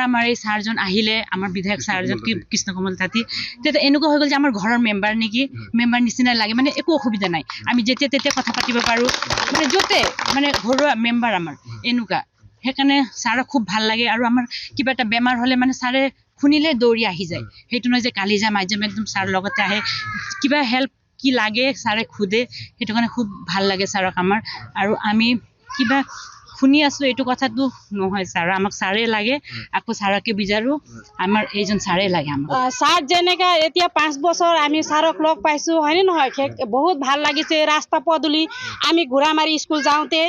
আমাৰ এই ছাৰজন আহিলে আমাৰ বিধায়ক ছাৰজন কৃষ্ণ কমল তাঁতী তেতিয়া এনেকুৱা হৈ গ'ল যে আমাৰ ঘৰৰ মেম্বাৰ নেকি মেম্বাৰ নিচিনাই লাগে মানে একো অসুবিধা নাই আমি যেতিয়া তেতিয়া কথা পাতিব পাৰোঁ মানে য'তে মানে ঘৰুৱা মেম্বাৰ আমাৰ এনেকুৱা সেইকাৰণে ছাৰক খুব ভাল লাগে আৰু আমাৰ কিবা এটা বেমাৰ হ'লে মানে ছাৰে শুনিলে দৌৰি আহি যায় সেইটো নহয় যে কালি যাম আজি যাম একদম ছাৰ লগতে আহে কিবা হেল্প কি লাগে ছাৰে সোধে সেইটো কাৰণে খুব ভাল লাগে ছাৰক আমাৰ আৰু আমি কিবা শুনি আছো এইটো কথাটো নহয় ছাৰ আমাক ছাৰে লাগে আকৌ ছাৰকে বিচাৰো আমাৰ এইজন ছাৰে লাগে আমাক ছাৰ যেনেকা এতিয়া 5 বছৰ আমি ছাৰক লগ পাইছো হয়নে নহয় বহুত ভাল লাগিছে ৰাস্তা পদূলি আমি ঘোঁৰামাৰী স্কুল যাওঁতে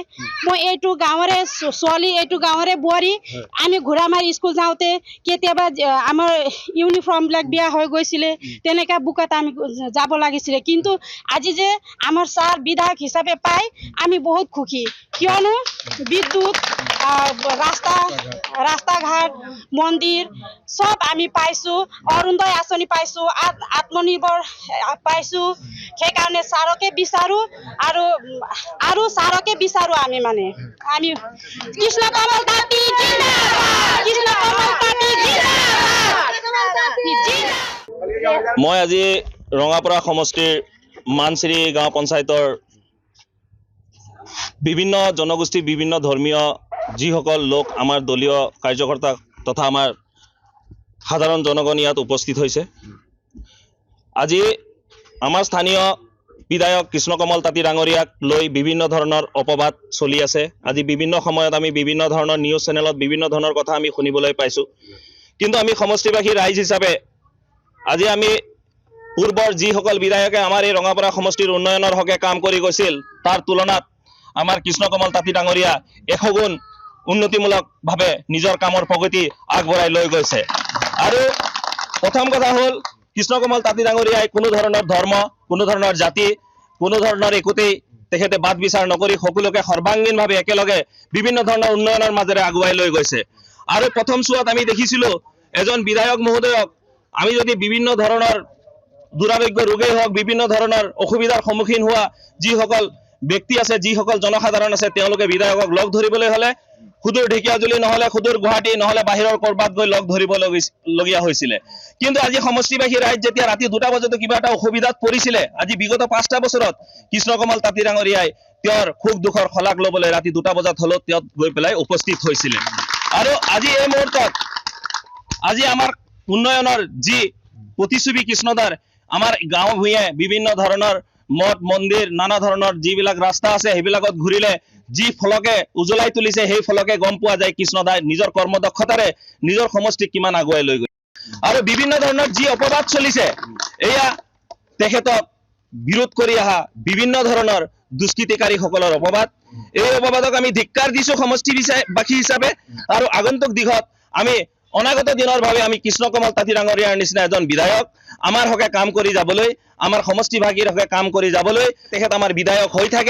মই এইটো গাঁৱৰে ছোৱালী এইটো গাঁৱৰে বোৱাৰী আমি ঘোঁৰামাৰী স্কুল যাওঁতে কেতিয়াবা আমাৰ ইউনিফৰ্মবিলাক বেয়া হৈ গৈছিলে তেনেকা বুকত আমি যাব লাগিছিলে কিন্তু আজি যে আমাৰ ছাৰ বিধায়ক হিচাপে পাই আমি বহুত সুখী কিয়নো বিদ্যুৎ ৰাস্তা ঘাট মন্দিৰ সব আমি পাইছো অৰুণোদয় আঁচনি পাইছো আত্মনিৰ্ভৰ পাইছো সেইকাৰণে ছাৰকে বিচাৰো আৰু ছাৰকে বিচাৰো আমি মানে আমি কৃষ্ণ কমল তাঁতী জিন্দাবাদ কৃষ্ণ কমল তাঁতী জিন্দাবাদ মই আজি ৰঙাপৰা সমষ্টিৰ মানচিৰি গাঁও পঞ্চায়তৰ বিভিন্ন জনগোষ্ঠী বিভিন্ন ধৰ্মীয় যিসকল লোক আমাৰ দলীয় কাৰ্যকৰ্তা তথা আমাৰ সাধাৰণ জনগণ ইয়াত উপস্থিত হৈছে আজি আমাৰ স্থানীয় বিধায়ক কৃষ্ণ কমল তাঁতী ডাঙৰীয়াক লৈ বিভিন্ন ধৰণৰ অপবাদ চলি আছে আজি বিভিন্ন সময়ত আমি বিভিন্ন ধৰণৰ নিউজ চেনেলত বিভিন্ন ধৰণৰ কথা আমি শুনিবলৈ পাইছো কিন্তু আমি সমষ্টিবাসী ৰাইজ হিচাপে আজি আমি পূৰ্বৰ যিসকল বিধায়কে আমাৰ এই ৰঙাপৰা সমষ্টিৰ উন্নয়নৰ হকে কাম কৰি গৈছিল তাৰ তুলনাত আমাৰ কৃষ্ণ কমল তাঁতী ডাঙৰীয়া 100 গুণ উন্নতিমূলকভাৱে নিজৰ কামৰ প্ৰগতি আগবঢ়াই লৈ গৈছে আৰু প্ৰথম কথা হ'ল কৃষ্ণ কমল তাঁতী ডাঙৰীয়াই কোনো ধৰণৰ ধৰ্ম কোনো ধৰণৰ জাতি কোনো ধৰণৰ একোতেই তেখেতে বাদ বিচাৰ নকৰি সকলোকে সৰ্বাংগীনভাৱে একেলগে বিভিন্ন ধৰণৰ উন্নয়নৰ মাজেৰে আগুৱাই লৈ গৈছে আৰু প্ৰথম চোৱাত আমি দেখিছিলোঁ এজন বিধায়ক মহোদয়ক আমি যদি বিভিন্ন ধৰণৰ দুৰাৰোগ্য ৰোগেই হওক বিভিন্ন ধৰণৰ অসুবিধাৰ সন্মুখীন হোৱা যিসকল ব্যক্তি আছে যিসকল জনসাধাৰণ আছে তেওঁলোকে বিধায়কক লগ ধৰিবলৈ হলে খুদুৰ ঢেকিয়াজুলি নহলে খুদুৰ গুৱাহাটী নহলে বাহিৰৰ কৰবাত গৈ লগ ধৰিবলগীয়া হৈছিল কিন্তু আজি সমষ্টিবাসী ৰাইজ যেতিয়া ৰাতি 2টা বজাতো কিবা এটা অসুবিধাত পৰিছিলে আজি বিগত 5টা বছৰত কৃষ্ণ কমল তাঁতী ডাঙৰীয়াই তেওঁৰ সুখ দুখৰ খলাক ল'বলৈ ৰাতি 2টা বজাত হলেও তেওঁ গৈ পেলাই উপস্থিত হৈছিল আৰু আজি এই মুহূৰ্তত আজি আমাৰ উন্নয়নৰ যি প্ৰতিচ্ছবি কৃষ্ণদাৰ আমাৰ গাঁও ভূঞে বিভিন্ন ধৰণৰ মঠ মন্দিৰ নানা ধৰণৰ যিবিলাক ৰাস্তা আছে সেইবিলাকত ঘূৰিলে যি ফলকে উজ্বলাই তুলিছে সেই ফলকে গম পোৱা যায় কৃষ্ণদাই নিজৰ কৰ্মদক্ষতাৰে নিজৰ সমষ্টিক কিমান আগুৱাই লৈ গৈছে আৰু বিভিন্ন ধৰণৰ যি অপবাদ চলিছে এয়া তেখেতক বিৰোধ কৰি অহা বিভিন্ন ধৰণৰ দুষ্কৃতিকাৰীসকলৰ অপবাদ এই অপবাদক আমি ধিক্কাৰ দিছো সমষ্টিবাসী হিচাপে আৰু আগন্তুক দিশত আমি অনাগত দিনৰ বাবে আমি কৃষ্ণ কমল তাঁতী ডাঙৰীয়াৰ নিচিনা এজন বিধায়ক আমাৰ হকে কাম কৰি যাবলৈ আমাৰ সমষ্টিবাসীৰ হকে কাম কৰি যাবলৈ তেখেত আমাৰ বিধায়ক হৈ থাকে।